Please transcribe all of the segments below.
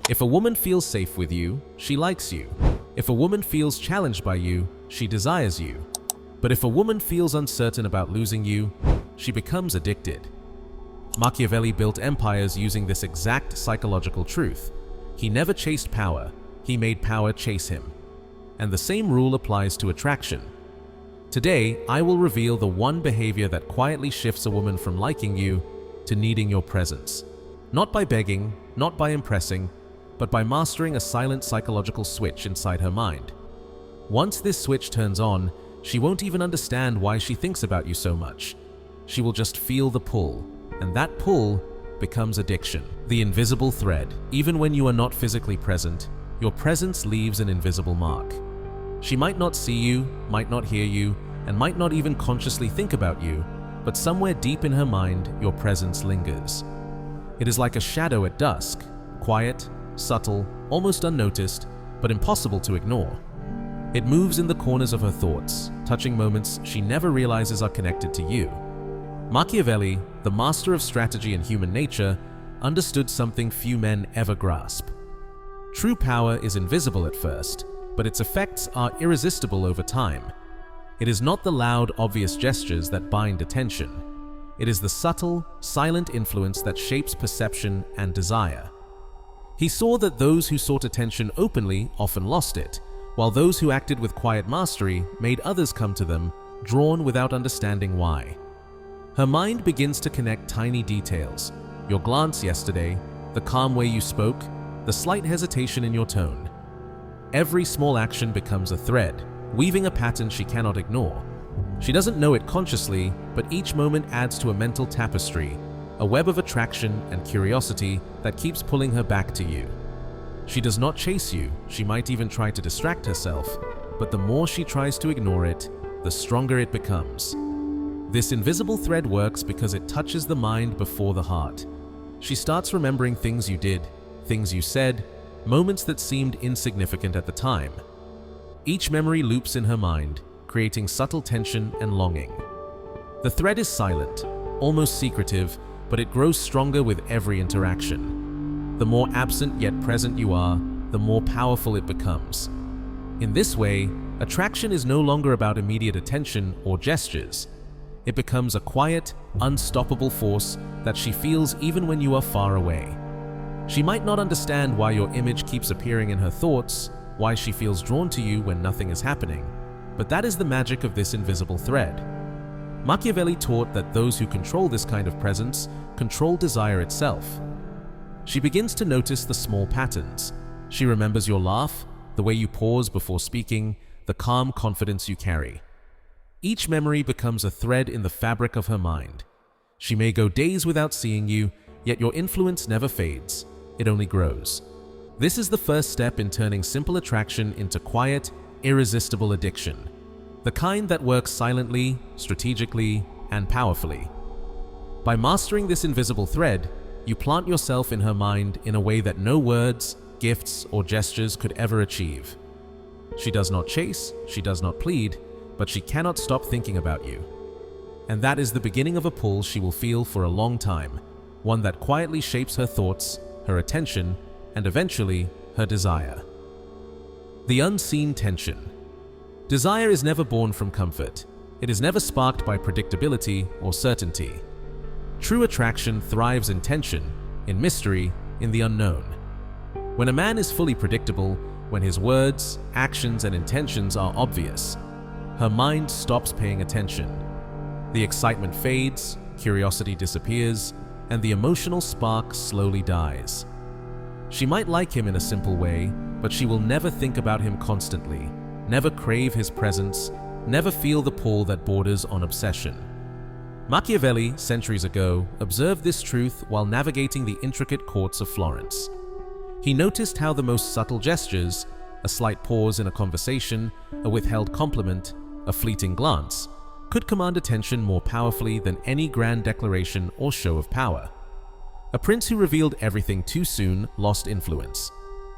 If a woman feels safe with you, she likes you. If a woman feels challenged by you, she desires you. But if a woman feels uncertain about losing you, she becomes addicted. Machiavelli built empires using this exact psychological truth. He never chased power, he made power chase him. And the same rule applies to attraction. Today, I will reveal the one behavior that quietly shifts a woman from liking you to needing your presence. Not by begging, not by impressing, but by mastering a silent psychological switch inside her mind. Once this switch turns on, she won't even understand why she thinks about you so much. She will just feel the pull, and that pull becomes addiction. The invisible thread. Even when you are not physically present, your presence leaves an invisible mark. She might not see you, might not hear you, and might not even consciously think about you, but somewhere deep in her mind, your presence lingers. It is like a shadow at dusk, quiet, subtle, almost unnoticed, but impossible to ignore. It moves in the corners of her thoughts, touching moments she never realizes are connected to you. Machiavelli, the master of strategy and human nature, understood something few men ever grasp. True power is invisible at first, but its effects are irresistible over time. It is not the loud, obvious gestures that bind attention. It is the subtle, silent influence that shapes perception and desire. He saw that those who sought attention openly often lost it, while those who acted with quiet mastery made others come to them, drawn without understanding why. Her mind begins to connect tiny details: your glance yesterday, the calm way you spoke, the slight hesitation in your tone. Every small action becomes a thread, weaving a pattern she cannot ignore. She doesn't know it consciously, but each moment adds to a mental tapestry, a web of attraction and curiosity that keeps pulling her back to you. She does not chase you, she might even try to distract herself, but the more she tries to ignore it, the stronger it becomes. This invisible thread works because it touches the mind before the heart. She starts remembering things you did, things you said, moments that seemed insignificant at the time. Each memory loops in her mind, creating subtle tension and longing. The thread is silent, almost secretive, but it grows stronger with every interaction. The more absent yet present you are, the more powerful it becomes. In this way, attraction is no longer about immediate attention or gestures. It becomes a quiet, unstoppable force that she feels even when you are far away. She might not understand why your image keeps appearing in her thoughts, why she feels drawn to you when nothing is happening, but that is the magic of this invisible thread. Machiavelli taught that those who control this kind of presence control desire itself. She begins to notice the small patterns. She remembers your laugh, the way you pause before speaking, the calm confidence you carry. Each memory becomes a thread in the fabric of her mind. She may go days without seeing you, yet your influence never fades. It only grows. This is the first step in turning simple attraction into quiet, irresistible addiction. The kind that works silently, strategically, and powerfully. By mastering this invisible thread, you plant yourself in her mind in a way that no words, gifts, or gestures could ever achieve. She does not chase, she does not plead, but she cannot stop thinking about you. And that is the beginning of a pull she will feel for a long time, one that quietly shapes her thoughts, her attention, and eventually her desire. The unseen tension. Desire is never born from comfort. It is never sparked by predictability or certainty. True attraction thrives in tension, in mystery, in the unknown. When a man is fully predictable, when his words, actions, and intentions are obvious, her mind stops paying attention. The excitement fades, curiosity disappears, and the emotional spark slowly dies. She might like him in a simple way, but she will never think about him constantly, never crave his presence, never feel the pull that borders on obsession. Machiavelli, centuries ago, observed this truth while navigating the intricate courts of Florence. He noticed how the most subtle gestures, a slight pause in a conversation, a withheld compliment, a fleeting glance, could command attention more powerfully than any grand declaration or show of power. A prince who revealed everything too soon lost influence.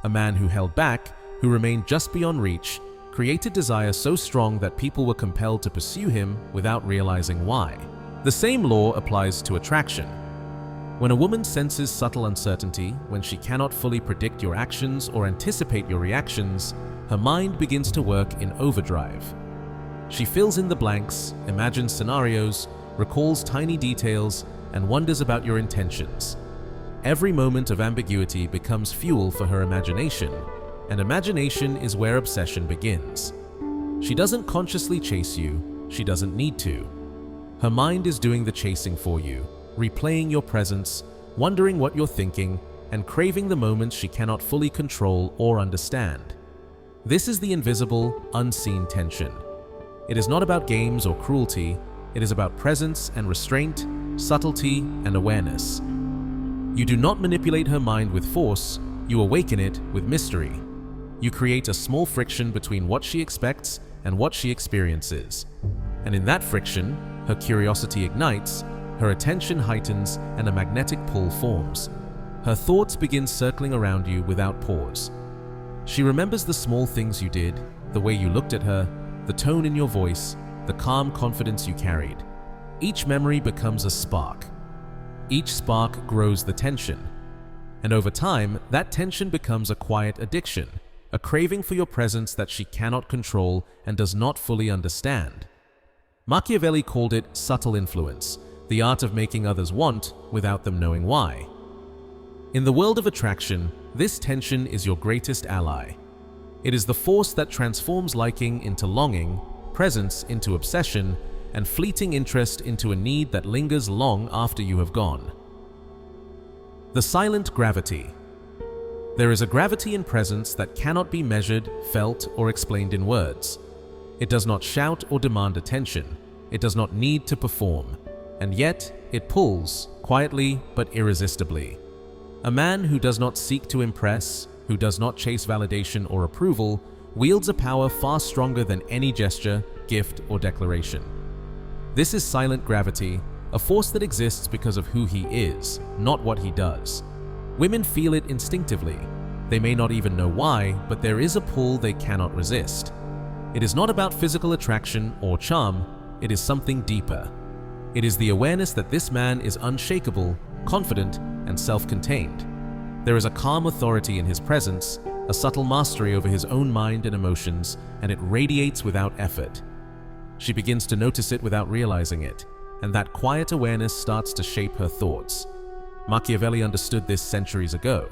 A man who held back, who remained just beyond reach, created desire so strong that people were compelled to pursue him without realizing why. The same law applies to attraction. When a woman senses subtle uncertainty, when she cannot fully predict your actions or anticipate your reactions, her mind begins to work in overdrive. She fills in the blanks, imagines scenarios, recalls tiny details, and wonders about your intentions. Every moment of ambiguity becomes fuel for her imagination, and imagination is where obsession begins. She doesn't consciously chase you, she doesn't need to. Her mind is doing the chasing for you, replaying your presence, wondering what you're thinking, and craving the moments she cannot fully control or understand. This is the invisible, unseen tension. It is not about games or cruelty, it is about presence and restraint, subtlety and awareness. You do not manipulate her mind with force, you awaken it with mystery. You create a small friction between what she expects and what she experiences. And in that friction, her curiosity ignites, her attention heightens, and a magnetic pull forms. Her thoughts begin circling around you without pause. She remembers the small things you did, the way you looked at her, the tone in your voice, the calm confidence you carried. Each memory becomes a spark. Each spark grows the tension. And over time, that tension becomes a quiet addiction, a craving for your presence that she cannot control and does not fully understand. Machiavelli called it subtle influence, the art of making others want without them knowing why. In the world of attraction, this tension is your greatest ally. It is the force that transforms liking into longing, presence into obsession, and fleeting interest into a need that lingers long after you have gone. The silent gravity. There is a gravity in presence that cannot be measured, felt, or explained in words. It does not shout or demand attention. It does not need to perform. And yet, it pulls, quietly but irresistibly. A man who does not seek to impress, who does not chase validation or approval, wields a power far stronger than any gesture, gift, or declaration. This is silent gravity, a force that exists because of who he is, not what he does. Women feel it instinctively. They may not even know why, but there is a pull they cannot resist. It is not about physical attraction or charm, it is something deeper. It is the awareness that this man is unshakable, confident, and self-contained. There is a calm authority in his presence, a subtle mastery over his own mind and emotions, and it radiates without effort. She begins to notice it without realizing it, and that quiet awareness starts to shape her thoughts. Machiavelli understood this centuries ago.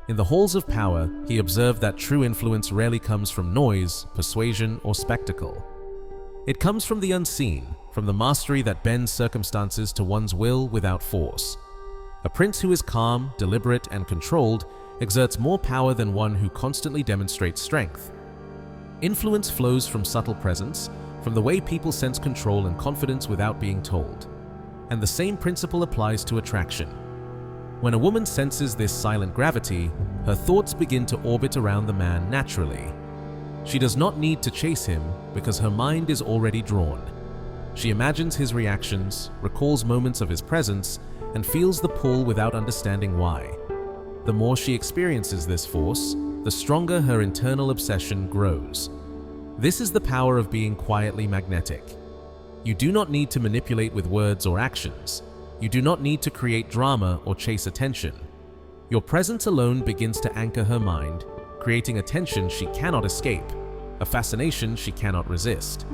In the halls of power, he observed that true influence rarely comes from noise, persuasion, or spectacle. It comes from the unseen, from the mastery that bends circumstances to one's will without force. A prince who is calm, deliberate, and controlled exerts more power than one who constantly demonstrates strength. Influence flows from subtle presence, from the way people sense control and confidence without being told. And the same principle applies to attraction. When a woman senses this silent gravity, her thoughts begin to orbit around the man naturally. She does not need to chase him because her mind is already drawn. She imagines his reactions, recalls moments of his presence, and feels the pull without understanding why. The more she experiences this force, the stronger her internal obsession grows. This is the power of being quietly magnetic. You do not need to manipulate with words or actions. You do not need to create drama or chase attention. Your presence alone begins to anchor her mind, creating a tension she cannot escape, a fascination she cannot resist.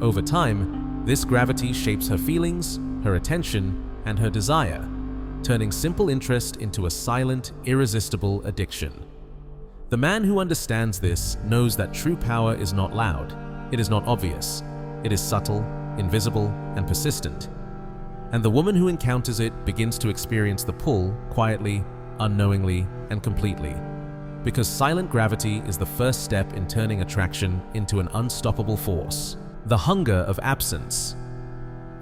Over time, this gravity shapes her feelings, her attention, and her desire, turning simple interest into a silent, irresistible addiction. The man who understands this knows that true power is not loud, it is not obvious, it is subtle, invisible, and persistent. And the woman who encounters it begins to experience the pull quietly, unknowingly, and completely. Because silent gravity is the first step in turning attraction into an unstoppable force. The hunger of absence.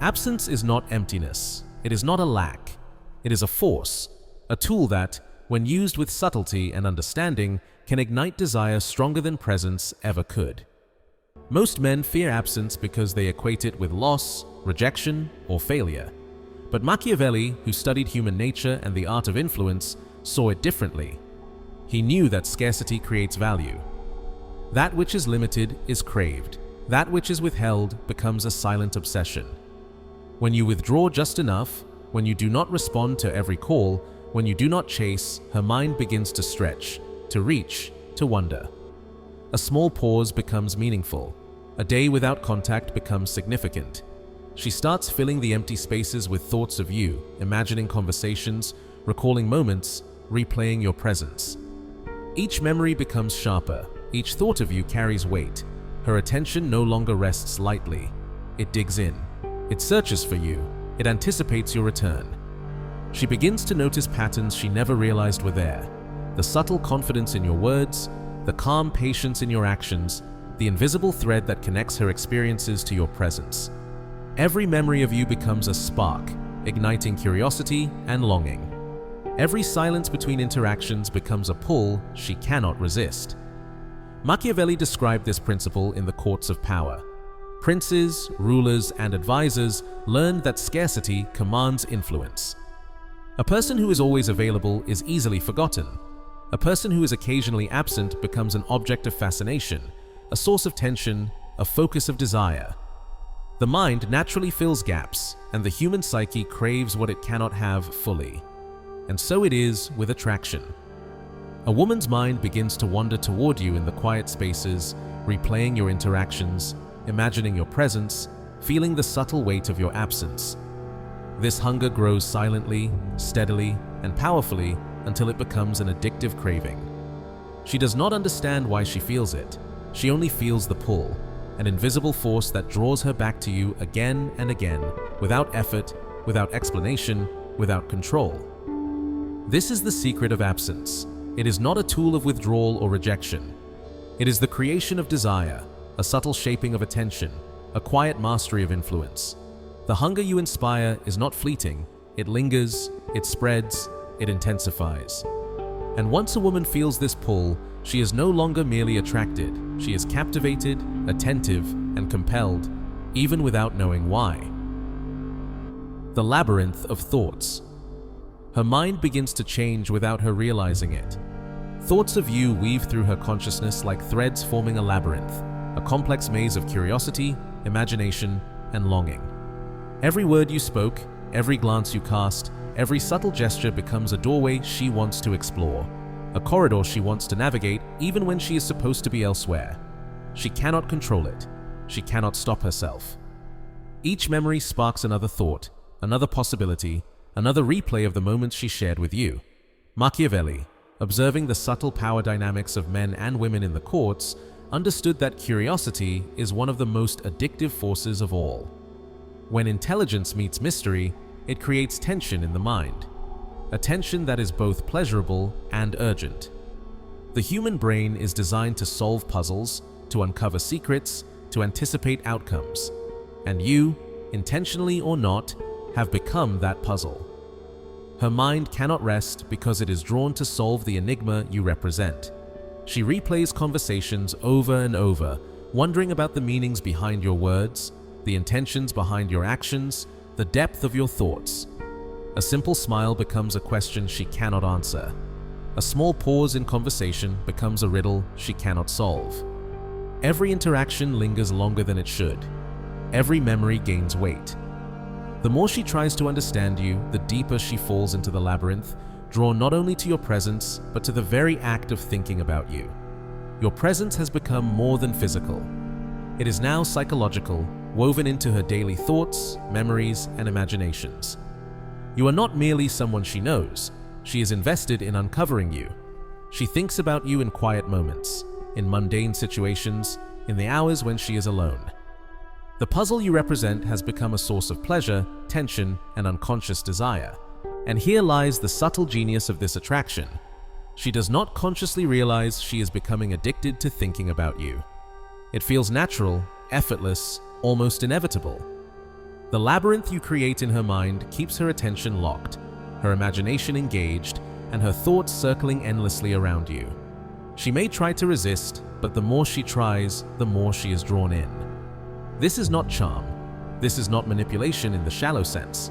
Absence is not emptiness. It is not a lack. It is a force, a tool that, when used with subtlety and understanding, can ignite desire stronger than presence ever could. Most men fear absence because they equate it with loss, rejection, or failure. But Machiavelli, who studied human nature and the art of influence, saw it differently. He knew that scarcity creates value. That which is limited is craved. That which is withheld becomes a silent obsession. When you withdraw just enough, When you do not respond to every call, when you do not chase, her mind begins to stretch, to reach, to wonder. A small pause becomes meaningful. A day without contact becomes significant. She starts filling the empty spaces with thoughts of you, imagining conversations, recalling moments, replaying your presence. Each memory becomes sharper. Each thought of you carries weight. Her attention no longer rests lightly. It digs in. It searches for you. It anticipates your return. She begins to notice patterns she never realized were there. The subtle confidence in your words, the calm patience in your actions, the invisible thread that connects her experiences to your presence. Every memory of you becomes a spark, igniting curiosity and longing. Every silence between interactions becomes a pull she cannot resist. Machiavelli described this principle in the courts of power. Princes, rulers, and advisors learned that scarcity commands influence. A person who is always available is easily forgotten. A person who is occasionally absent becomes an object of fascination, a source of tension, a focus of desire. The mind naturally fills gaps, and the human psyche craves what it cannot have fully. And so it is with attraction. A woman's mind begins to wander toward you in the quiet spaces, replaying your interactions, imagining your presence, feeling the subtle weight of your absence. This hunger grows silently, steadily, and powerfully until it becomes an addictive craving. She does not understand why she feels it. She only feels the pull, an invisible force that draws her back to you again and again, without effort, without explanation, without control. This is the secret of absence. It is not a tool of withdrawal or rejection. It is the creation of desire, a subtle shaping of attention, a quiet mastery of influence. The hunger you inspire is not fleeting. It lingers, it spreads, it intensifies. And once a woman feels this pull, she is no longer merely attracted. She is captivated, attentive, and compelled, even without knowing why. The labyrinth of thoughts. Her mind begins to change without her realizing it. Thoughts of you weave through her consciousness like threads forming a labyrinth, a complex maze of curiosity, imagination, and longing. Every word you spoke, every glance you cast, every subtle gesture becomes a doorway she wants to explore, a corridor she wants to navigate even when she is supposed to be elsewhere. She cannot control it. She cannot stop herself. Each memory sparks another thought, another possibility, another replay of the moments she shared with you. Machiavelli, observing the subtle power dynamics of men and women in the courts, understood that curiosity is one of the most addictive forces of all. When intelligence meets mystery, it creates tension in the mind, a tension that is both pleasurable and urgent. The human brain is designed to solve puzzles, to uncover secrets, to anticipate outcomes. And you, intentionally or not, have become that puzzle. Her mind cannot rest because it is drawn to solve the enigma you represent. She replays conversations over and over, wondering about the meanings behind your words, the intentions behind your actions, the depth of your thoughts. A simple smile becomes a question she cannot answer. A small pause in conversation becomes a riddle she cannot solve. Every interaction lingers longer than it should. Every memory gains weight. The more she tries to understand you, the deeper she falls into the labyrinth, drawn not only to your presence, but to the very act of thinking about you. Your presence has become more than physical. It is now psychological, woven into her daily thoughts, memories, and imaginations. You are not merely someone she knows. She is invested in uncovering you. She thinks about you in quiet moments, in mundane situations, in the hours when she is alone. The puzzle you represent has become a source of pleasure, tension, and unconscious desire. And here lies the subtle genius of this attraction. She does not consciously realize she is becoming addicted to thinking about you. It feels natural, effortless, almost inevitable. The labyrinth you create in her mind keeps her attention locked, her imagination engaged, and her thoughts circling endlessly around you. She may try to resist, but the more she tries, the more she is drawn in. This is not charm. This is not manipulation in the shallow sense.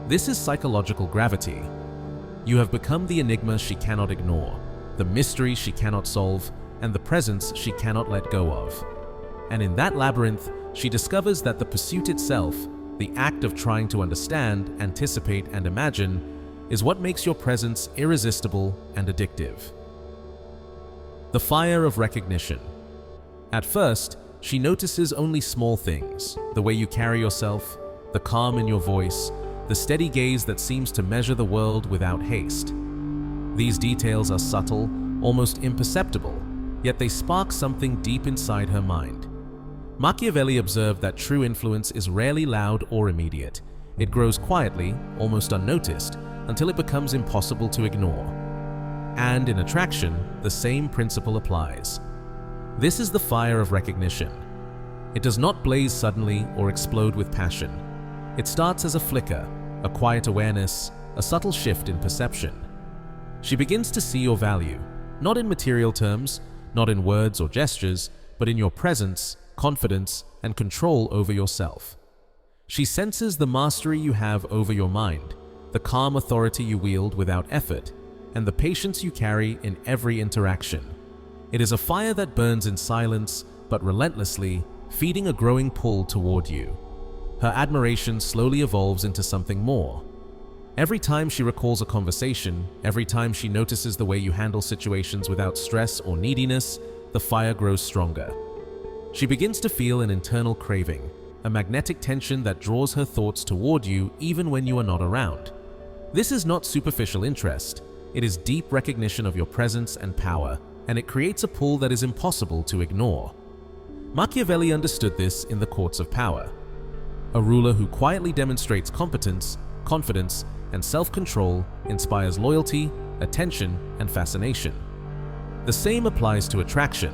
This is psychological gravity. You have become the enigma she cannot ignore, the mystery she cannot solve, and the presence she cannot let go of. And in that labyrinth, she discovers that the pursuit itself, the act of trying to understand, anticipate, and imagine, is what makes your presence irresistible and addictive. The fire of recognition. At first, she notices only small things: the way you carry yourself, the calm in your voice, the steady gaze that seems to measure the world without haste. These details are subtle, almost imperceptible, yet they spark something deep inside her mind. Machiavelli observed that true influence is rarely loud or immediate. It grows quietly, almost unnoticed, until it becomes impossible to ignore. And in attraction, the same principle applies. This is the fire of recognition. It does not blaze suddenly or explode with passion. It starts as a flicker, a quiet awareness, a subtle shift in perception. She begins to see your value, not in material terms, not in words or gestures, but in your presence, confidence, and control over yourself. She senses the mastery you have over your mind, the calm authority you wield without effort, and the patience you carry in every interaction. It is a fire that burns in silence, but relentlessly, feeding a growing pull toward you. Her admiration slowly evolves into something more. Every time she recalls a conversation, every time she notices the way you handle situations without stress or neediness, the fire grows stronger. She begins to feel an internal craving, a magnetic tension that draws her thoughts toward you even when you are not around. This is not superficial interest. It is deep recognition of your presence and power, and it creates a pull that is impossible to ignore. Machiavelli understood this in the courts of power. A ruler who quietly demonstrates competence, confidence, and self-control inspires loyalty, attention, and fascination. The same applies to attraction.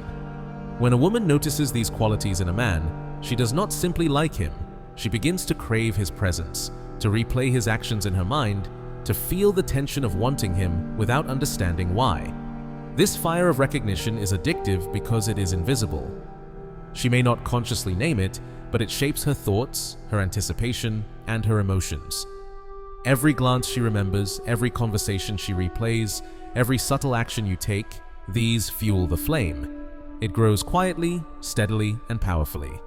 When a woman notices these qualities in a man, she does not simply like him. She begins to crave his presence, to replay his actions in her mind, to feel the tension of wanting him without understanding why. This fire of recognition is addictive because it is invisible. She may not consciously name it, but it shapes her thoughts, her anticipation, and her emotions. Every glance she remembers, every conversation she replays, every subtle action you take, these fuel the flame. It grows quietly, steadily, and powerfully.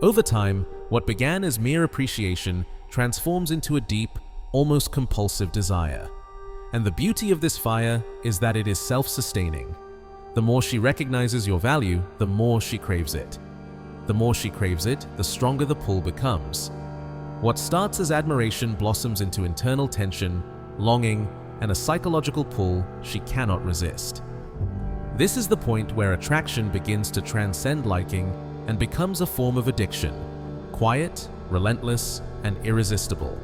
Over time, what began as mere appreciation transforms into a deep, almost compulsive desire. And the beauty of this fire is that it is self-sustaining. The more she recognizes your value, the more she craves it. The more she craves it, the stronger the pull becomes. What starts as admiration blossoms into internal tension, longing, and a psychological pull she cannot resist. This is the point where attraction begins to transcend liking and becomes a form of addiction, quiet, relentless, and irresistible.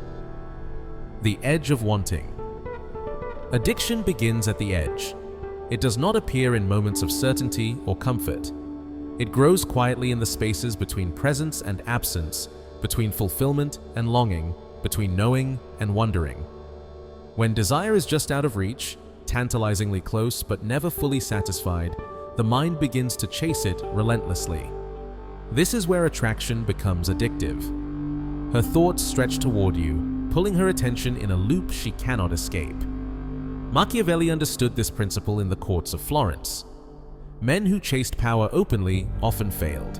The edge of wanting. Addiction begins at the edge. It does not appear in moments of certainty or comfort. It grows quietly in the spaces between presence and absence, between fulfillment and longing, between knowing and wondering. When desire is just out of reach, tantalizingly close but never fully satisfied, the mind begins to chase it relentlessly. This is where attraction becomes addictive. Her thoughts stretch toward you, pulling her attention in a loop she cannot escape. Machiavelli understood this principle in the courts of Florence. Men who chased power openly often failed.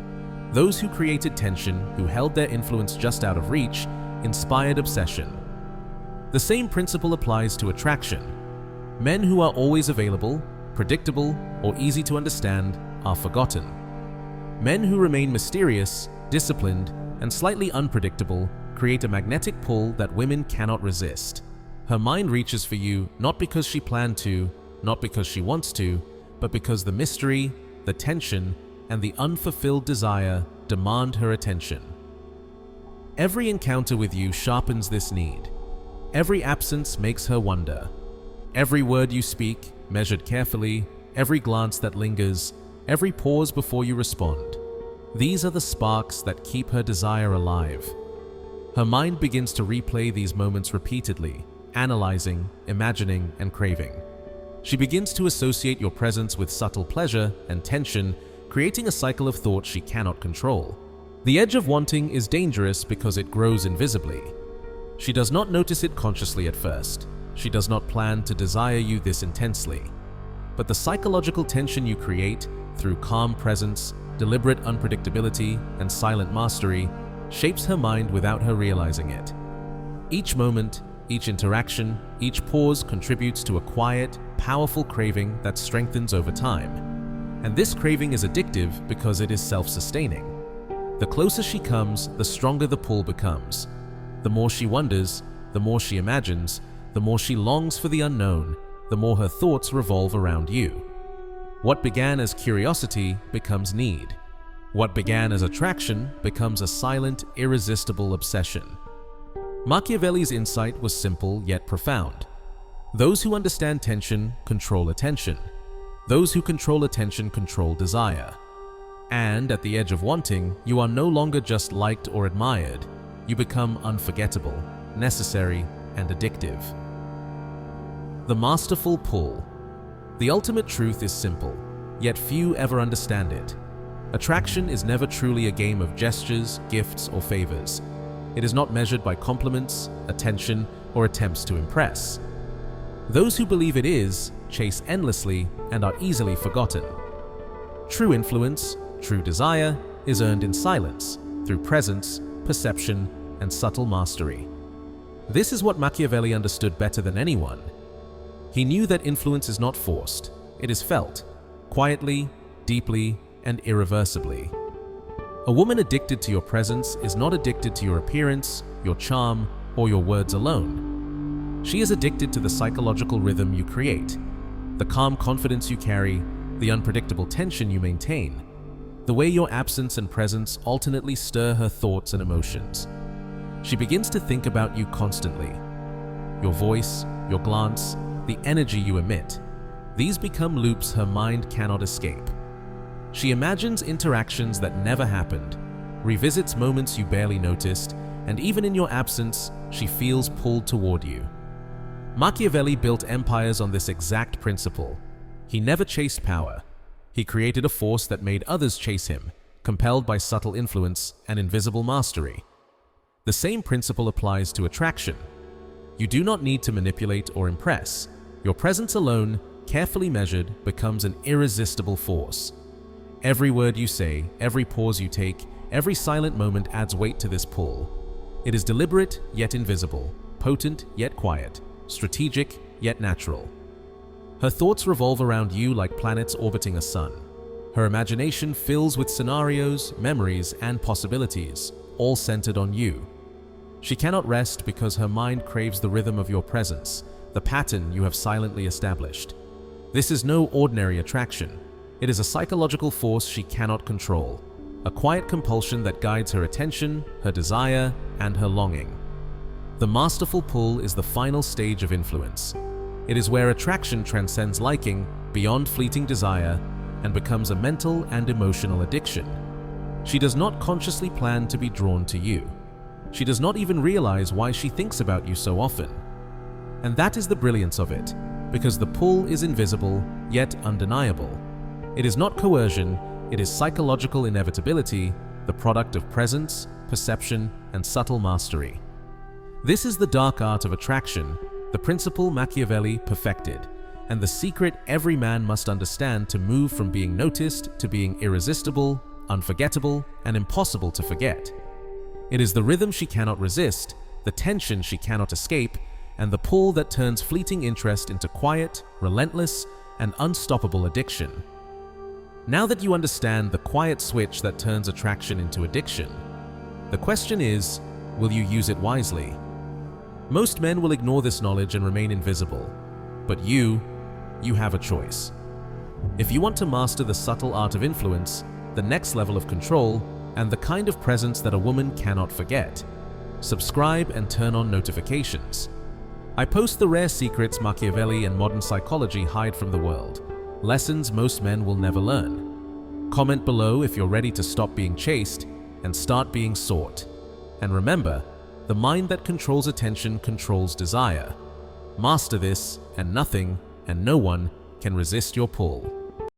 Those who created tension, who held their influence just out of reach, inspired obsession. The same principle applies to attraction. Men who are always available, predictable, or easy to understand are forgotten. Men who remain mysterious, disciplined, and slightly unpredictable create a magnetic pull that women cannot resist. Her mind reaches for you not because she planned to, not because she wants to, but because the mystery, the tension, and the unfulfilled desire demand her attention. Every encounter with you sharpens this need. Every absence makes her wonder. Every word you speak, measured carefully, every glance that lingers, every pause before you respond. These are the sparks that keep her desire alive. Her mind begins to replay these moments repeatedly, analyzing, imagining, and craving. She begins to associate your presence with subtle pleasure and tension, creating a cycle of thought she cannot control. The edge of wanting is dangerous because it grows invisibly. She does not notice it consciously at first. She does not plan to desire you this intensely. But the psychological tension you create through calm presence, deliberate unpredictability, and silent mastery shapes her mind without her realizing it. Each moment, each interaction, each pause contributes to a quiet, powerful craving that strengthens over time. And this craving is addictive because it is self-sustaining. The closer she comes, the stronger the pull becomes. The more she wonders, the more she imagines, the more she longs for the unknown, the more her thoughts revolve around you. What began as curiosity becomes need. What began as attraction becomes a silent, irresistible obsession. Machiavelli's insight was simple yet profound. Those who understand tension control attention. Those who control attention control desire. And at the edge of wanting, you are no longer just liked or admired. You become unforgettable, necessary, and addictive. The masterful pull. The ultimate truth is simple, yet few ever understand it. Attraction is never truly a game of gestures, gifts, or favors. It is not measured by compliments, attention, or attempts to impress. Those who believe it is, chase endlessly and are easily forgotten. True influence, true desire, is earned in silence, through presence, perception, and subtle mastery. This is what Machiavelli understood better than anyone. He knew that influence is not forced, it is felt, quietly, deeply, and irreversibly. A woman addicted to your presence is not addicted to your appearance, your charm, or your words alone. She is addicted to the psychological rhythm you create, the calm confidence you carry, the unpredictable tension you maintain, the way your absence and presence alternately stir her thoughts and emotions. She begins to think about you constantly. Your voice, your glance, the energy you emit. These become loops her mind cannot escape. She imagines interactions that never happened, revisits moments you barely noticed, and even in your absence, she feels pulled toward you. Machiavelli built empires on this exact principle. He never chased power. He created a force that made others chase him, compelled by subtle influence and invisible mastery. The same principle applies to attraction. You do not need to manipulate or impress. Your presence alone, carefully measured, becomes an irresistible force. Every word you say, every pause you take, every silent moment adds weight to this pull. It is deliberate yet invisible, potent yet quiet, strategic yet natural. Her thoughts revolve around you like planets orbiting a sun. Her imagination fills with scenarios, memories, and possibilities, all centered on you. She cannot rest because her mind craves the rhythm of your presence, the pattern you have silently established. This is no ordinary attraction. It is a psychological force she cannot control, a quiet compulsion that guides her attention, her desire, and her longing. The masterful pull is the final stage of influence. It is where attraction transcends liking beyond fleeting desire and becomes a mental and emotional addiction. She does not consciously plan to be drawn to you. She does not even realize why she thinks about you so often. And that is the brilliance of it, because the pull is invisible yet undeniable. It is not coercion, it is psychological inevitability, the product of presence, perception, and subtle mastery. This is the dark art of attraction, the principle Machiavelli perfected, and the secret every man must understand to move from being noticed to being irresistible, unforgettable, and impossible to forget. It is the rhythm she cannot resist, the tension she cannot escape, and the pull that turns fleeting interest into quiet, relentless, and unstoppable addiction. Now that you understand the quiet switch that turns attraction into addiction, the question is, will you use it wisely? Most men will ignore this knowledge and remain invisible, but you have a choice. If you want to master the subtle art of influence, the next level of control, and the kind of presence that a woman cannot forget, subscribe and turn on notifications. I post the rare secrets Machiavelli and modern psychology hide from the world, lessons most men will never learn. Comment below if you're ready to stop being chased and start being sought. And remember, the mind that controls attention controls desire. Master this, and nothing and no one can resist your pull.